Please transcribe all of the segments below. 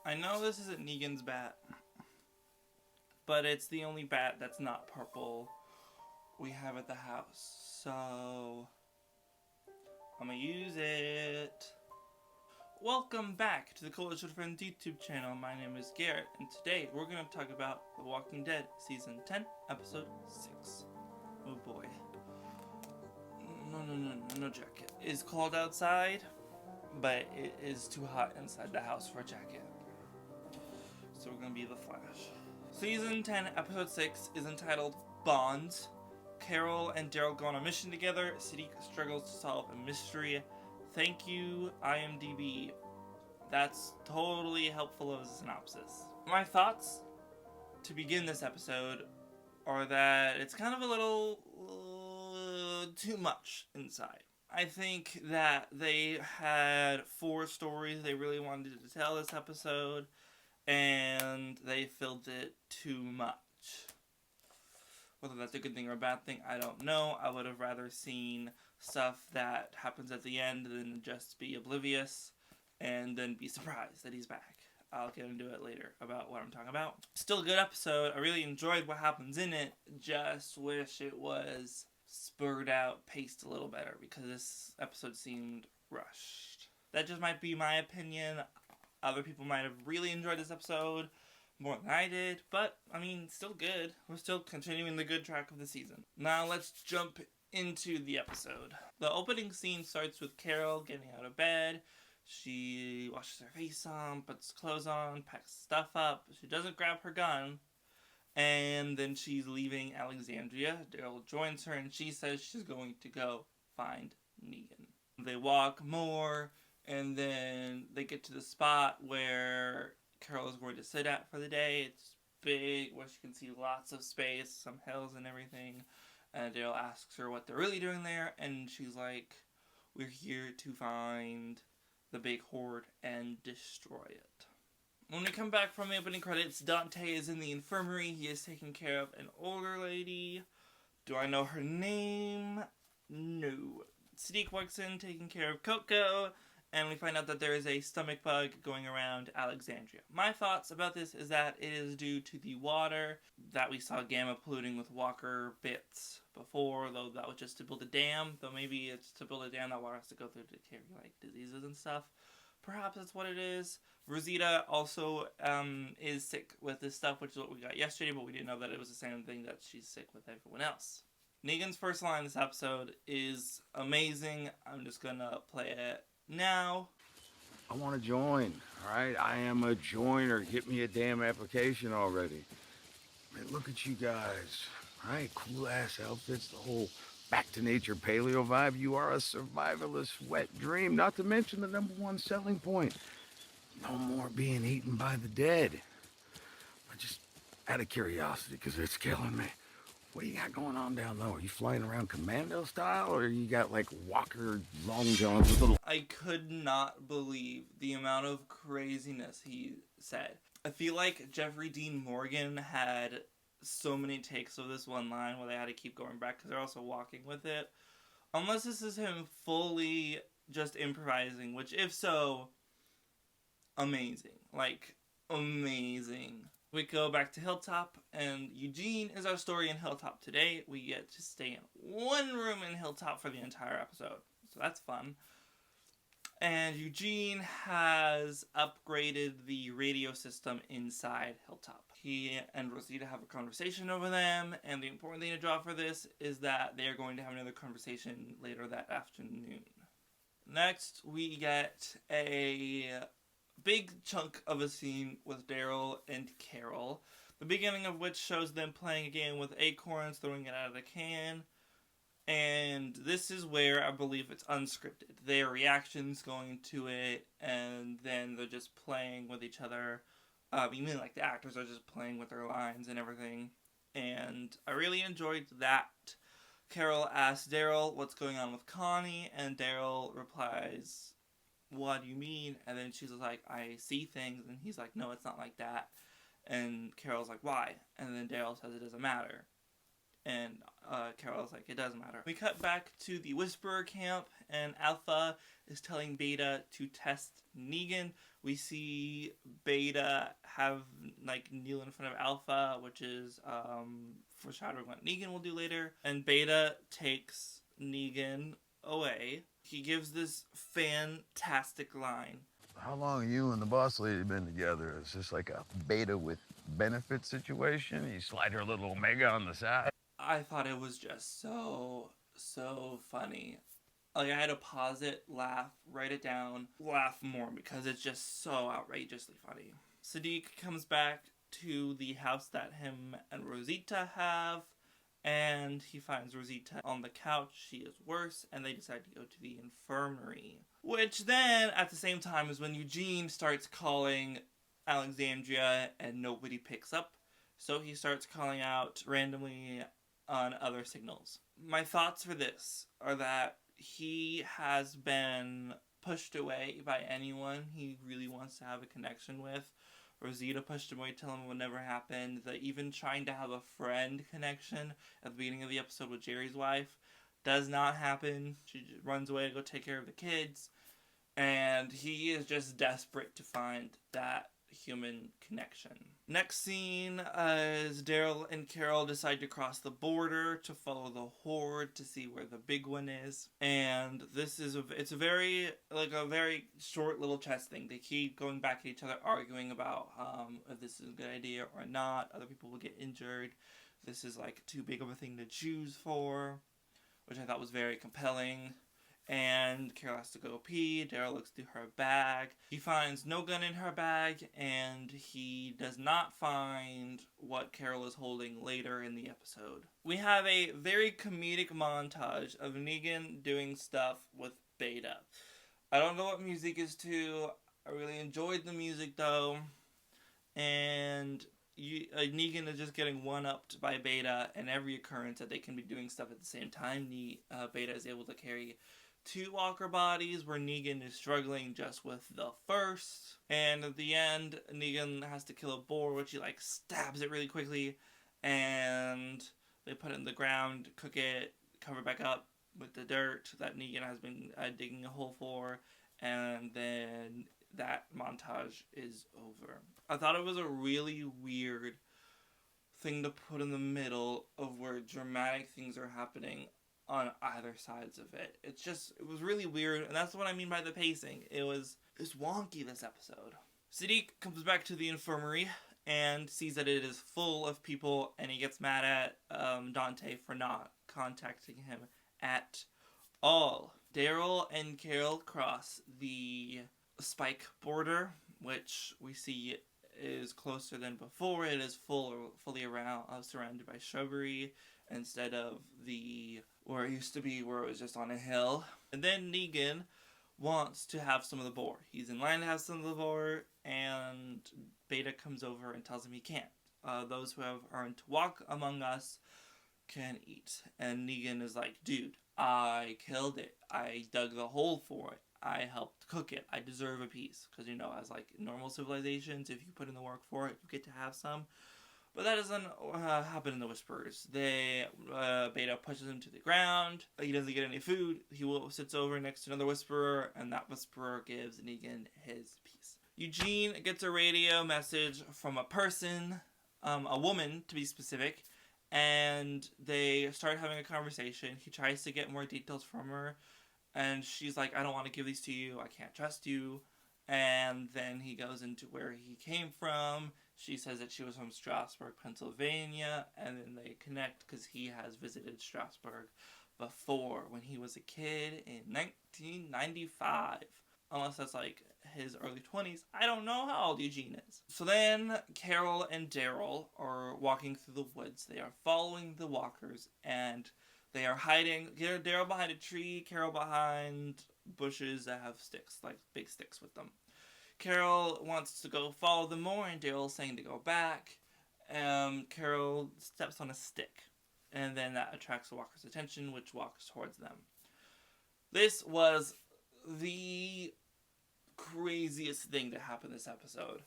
I know this isn't Negan's bat, but it's the only bat that's not purple we have at the house, so I'm gonna use it. Welcome back to the Coalition of Friends YouTube channel. My name is Garrett, and today we're gonna talk about The Walking Dead Season 10, Episode 6. Oh boy. No jacket. It's cold outside, but it is too hot inside the house for a jacket. So we're gonna be the Flash. Season 10, Episode 6 is entitled Bonds. Carol and Daryl go on a mission together. Siddiq struggles to solve a mystery. Thank you, IMDb. That's totally helpful of a synopsis. My thoughts to begin this episode are that it's kind of a little too much inside. I think that they had 4 stories they really wanted to tell this episode, and they filled it too much. Whether that's a good thing or a bad thing, I don't know. I would have rather seen stuff that happens at the end than just be oblivious and then be surprised that he's back. I'll get into it later about what I'm talking about. Still a good episode. I really enjoyed what happens in it. Just wish it was spurred out, paced a little better, because this episode seemed rushed. That just might be my opinion. Other people might have really enjoyed this episode more than I did, but, I mean, still good. We're still continuing the good track of the season. Now let's jump into the episode. The opening scene starts with Carol getting out of bed. She washes her face on, puts clothes on, packs stuff up. She doesn't grab her gun, and then she's leaving Alexandria. Daryl joins her, and she says she's going to go find Negan. They walk more, and then they get to the spot where Carol is going to sit at for the day. It's big, where she can see lots of space, some hills and everything. And Daryl asks her what they're really doing there, and she's like, we're here to find the big horde and destroy it. When we come back from the opening credits, Dante is in the infirmary. He is taking care of an older lady. Do I know her name? No. Siddiq walks in taking care of Coco, and we find out that there is a stomach bug going around Alexandria. My thoughts about this is that it is due to the water that we saw Gamma polluting with Walker bits before, though that was just to build a dam. Though maybe it's to build a dam that water has to go through to carry like diseases and stuff. Perhaps that's what it is. Rosita also is sick with this stuff, which is what we got yesterday, but we didn't know that it was the same thing that she's sick with everyone else. Negan's first line this episode is amazing. I'm just gonna play it now. I want to join, alright? I am a joiner. Get me a damn application already. Man, look at you guys. Alright, cool-ass outfits, the whole back-to-nature paleo vibe. You are a survivalist wet dream, not to mention the #1 selling point. No more being eaten by the dead. But just out of curiosity, because it's killing me. What do you got going on down low? Are you flying around commando style, or you got like Walker long johns with the... I could not believe the amount of craziness he said. I feel like Jeffrey Dean Morgan had so many takes of this one line where they had to keep going back because they're also walking with it. Unless this is him fully just improvising, which if so, amazing. Like, amazing. We go back to Hilltop, and Eugene is our story in Hilltop today. We get to stay in one room in Hilltop for the entire episode, so that's fun. And Eugene has upgraded the radio system inside Hilltop. He and Rosita have a conversation over them, and the important thing to draw for this is that they are going to have another conversation later that afternoon. Next, we get a big chunk of a scene with Daryl and Carol, the beginning of which shows them playing a game with acorns, throwing it out of the can, and this is where I believe it's unscripted. Their reactions going to it, and then they're just playing with each other. You mean like the actors are just playing with their lines and everything, and I really enjoyed that. Carol asks Daryl what's going on with Connie, and Daryl replies, what do you mean? And then she's like, I see things. And he's like, no, it's not like that. And Carol's like, why? And then Daryl says it doesn't matter. And Carol's like, it doesn't matter. We cut back to the Whisperer camp, and Alpha is telling Beta to test Negan. We see Beta kneel in front of Alpha, which is foreshadowing what Negan will do later. And Beta takes Negan away. He gives this fantastic line. How long have you and the boss lady been together? Is this like a Beta with benefit situation? You slide her little Omega on the side? I thought it was just so funny. Like, I had to pause it, laugh, write it down, laugh more because it's just so outrageously funny. Sadiq comes back to the house that him and Rosita have, and he finds Rosita on the couch. She is worse, and they decide to go to the infirmary. Which then, at the same time, is when Eugene starts calling Alexandria and nobody picks up. So he starts calling out randomly on other signals. My thoughts for this are that he has been pushed away by anyone he really wants to have a connection with. Rosita pushed him away, telling him it would never happen. That even trying to have a friend connection at the beginning of the episode with Jerry's wife does not happen. She just runs away to go take care of the kids. And he is just desperate to find that human connection. Next scene is Daryl and Carol decide to cross the border to follow the horde to see where the big one is. And this is it's a very short little chess thing. They keep going back at each other, arguing about if this is a good idea or not. Other people will get injured. This is like too big of a thing to choose for, which I thought was very compelling. And Carol has to go pee. Daryl looks through her bag. He finds no gun in her bag, and he does not find what Carol is holding later in the episode. We have a very comedic montage of Negan doing stuff with Beta. I don't know what music is to. I really enjoyed the music, though. And Negan is just getting one-upped by Beta, and every occurrence that they can be doing stuff at the same time, Beta is able to carry 2 walker bodies, where Negan is struggling just with the first. And at the end, Negan has to kill a boar, which he stabs it really quickly, and they put it in the ground, cook it, cover it back up with the dirt that Negan has been digging a hole for, and then that montage is over. I thought it was a really weird thing to put in the middle of where dramatic things are happening on either sides of it. It was really weird, and that's what I mean by the pacing. It's wonky, this episode. Sadiq comes back to the infirmary and sees that it is full of people, and he gets mad at Dante for not contacting him at all. Daryl and Carol cross the Spike border, which we see is closer than before. It is fully surrounded by shrubbery instead of where it used to be, where it was just on a hill. And then Negan wants to have some of the boar. He's in line to have some of the boar, and Beta comes over and tells him he can't. Those who have earned to walk among us can eat. And Negan is like, dude, I killed it. I dug the hole for it. I helped cook it. I deserve a piece. Because, as normal civilizations, if you put in the work for it, you get to have some. But that doesn't happen in the Whisperers. Beta pushes him to the ground. He doesn't get any food. He sits over next to another Whisperer, and that Whisperer gives Negan his piece. Eugene gets a radio message from a person, a woman to be specific, and they start having a conversation. He tries to get more details from her, and she's like, I don't want to give these to you. I can't trust you. And then he goes into where he came from. She says that she was from Strasburg, Pennsylvania, and then they connect because he has visited Strasburg before when he was a kid in 1995. Unless that's his early 20s. I don't know how old Eugene is. So then Carol and Daryl are walking through the woods. They are following the walkers, and they are hiding. Daryl behind a tree, Carol behind bushes that have sticks, big sticks with them. Carol wants to go follow them more, and Daryl's saying to go back. Carol steps on a stick, and then that attracts the walker's attention, which walks towards them. This was the craziest thing to happen this episode.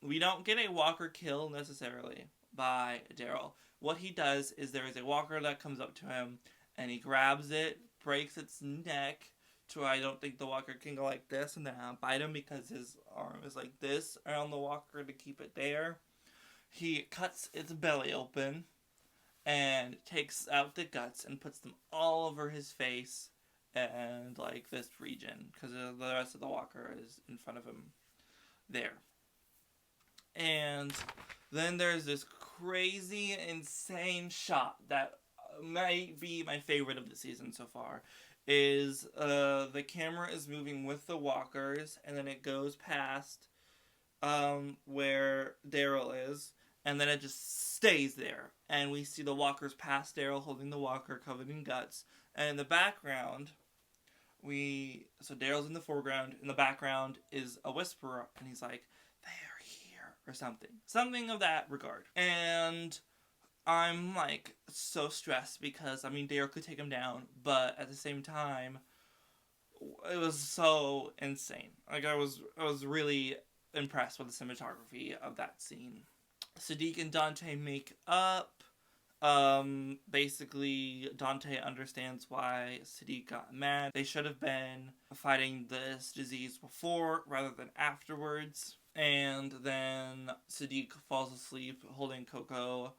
We don't get a walker kill necessarily, by Daryl. What he does is there is a walker that comes up to him, and he grabs it, breaks its neck, to where I don't think the walker can go like this and then bite him because his arm is like this around the walker to keep it there. He cuts its belly open and takes out the guts and puts them all over his face and like this region because the rest of the walker is in front of him there. And then there's this crazy, insane shot that might be my favorite of the season so far. Is the camera is moving with the walkers, and then it goes past where Daryl is, and then it just stays there. And we see the walkers past Daryl holding the walker covered in guts. And in the background, so Daryl's in the foreground. In the background is a whisperer, and he's like, "They're here," or something of that regard. And I'm like so stressed because Daryl could take him down, but at the same time, it was so insane. Like I was really impressed with the cinematography of that scene. Siddiq and Dante make up. Basically, Dante understands why Siddiq got mad. They should have been fighting this disease before rather than afterwards. And then Siddiq falls asleep holding Coco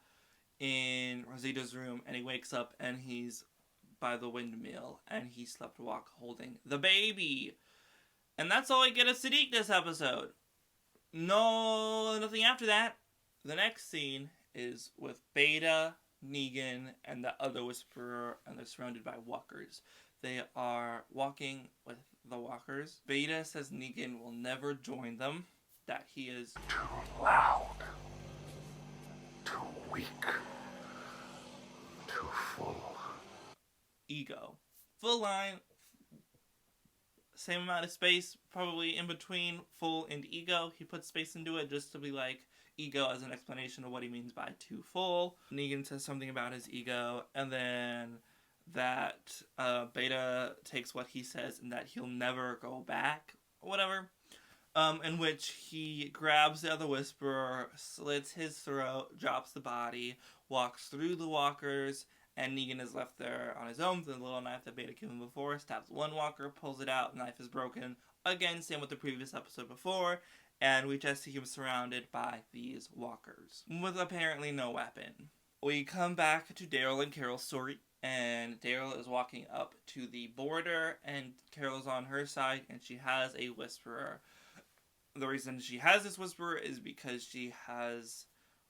in Rosita's room, and he wakes up and he's by the windmill, and he slept walk holding the baby. And that's all I get of Siddiq this episode. No, nothing after that. The next scene is with Beta, Negan, and the other Whisperer, and they're surrounded by walkers. They are walking with the walkers. Beta says Negan will never join them, that he is too loud, too weak, too full. Ego. Full line, same amount of space, probably in between full and ego. He puts space into it just to be like ego as an explanation of what he means by too full. Negan says something about his ego, and then that Beta takes what he says and that he'll never go back, or whatever. In which he grabs the other Whisperer, slits his throat, drops the body, walks through the walkers, and Negan is left there on his own with the little knife that Beta gave him before, stabs one walker, pulls it out, knife is broken. Again, same with the previous episode before, and we just see him surrounded by these walkers, with apparently no weapon. We come back to Daryl and Carol's story, and Daryl is walking up to the border, and Carol's on her side, and she has a Whisperer. The reason she has this Whisperer is because she has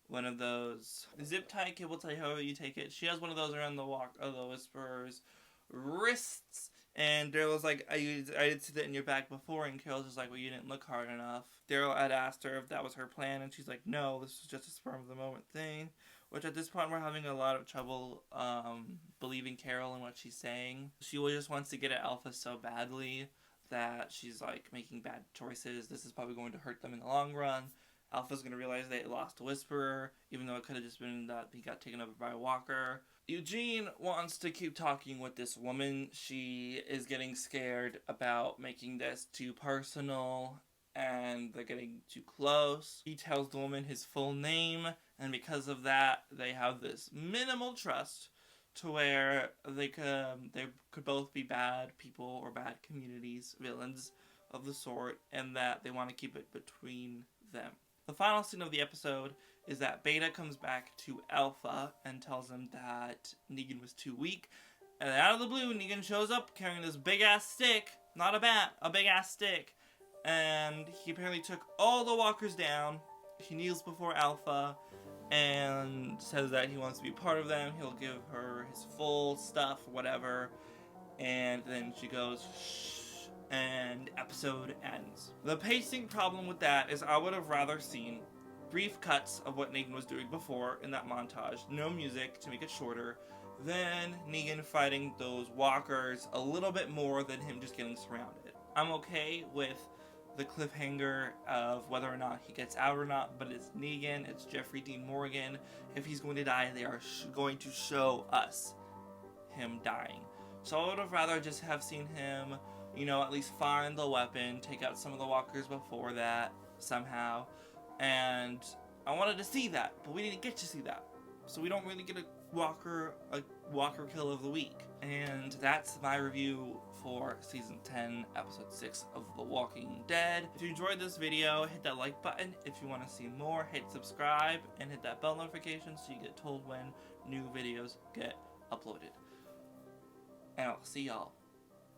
one of those zip tie, cable tie, however you take it. She has one of those around the Whisperer's wrists. And Daryl's like, I did see that in your back before. And Carol's just like, well, you didn't look hard enough. Daryl had asked her if that was her plan. And she's like, no, this was just a spur of the moment thing. Which at this point, we're having a lot of trouble believing Carol and what she's saying. She just wants to get at Alpha so badly that she's like making bad choices. This is probably going to hurt them in the long run. Alpha's going to realize they lost a Whisperer, even though it could have just been that he got taken over by a walker. Eugene wants to keep talking with this woman. She is getting scared about making this too personal, and they're getting too close. He tells the woman his full name, and because of that, they have this minimal trust to where they could both be bad people or bad communities, villains of the sort, and that they want to keep it between them. The final scene of the episode is that Beta comes back to Alpha and tells him that Negan was too weak. And out of the blue, Negan shows up carrying this big-ass stick. Not a bat, a big-ass stick. And he apparently took all the walkers down. He kneels before Alpha and says that he wants to be part of them. He'll give her his full stuff, whatever. And then she goes, shh. And episode ends. The pacing problem with that is I would have rather seen brief cuts of what Negan was doing before in that montage, no music to make it shorter, than Negan fighting those walkers a little bit more than him just getting surrounded. I'm okay with the cliffhanger of whether or not he gets out or not, but it's Negan, it's Jeffrey Dean Morgan. If he's going to die, they are going to show us him dying. So I would have rather just have seen him, at least find the weapon, take out some of the walkers before that, somehow, and I wanted to see that, but we didn't get to see that. So we don't really get a Walker kill of the week. And that's my review for Season 10, Episode 6 of The Walking Dead. If you enjoyed this video, hit that like button. If you want to see more, hit subscribe and hit that bell notification so you get told when new videos get uploaded. And I'll see y'all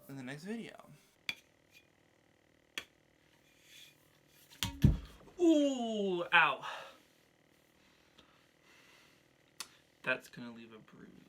in the next video. Ooh, ow. That's gonna leave a bruise.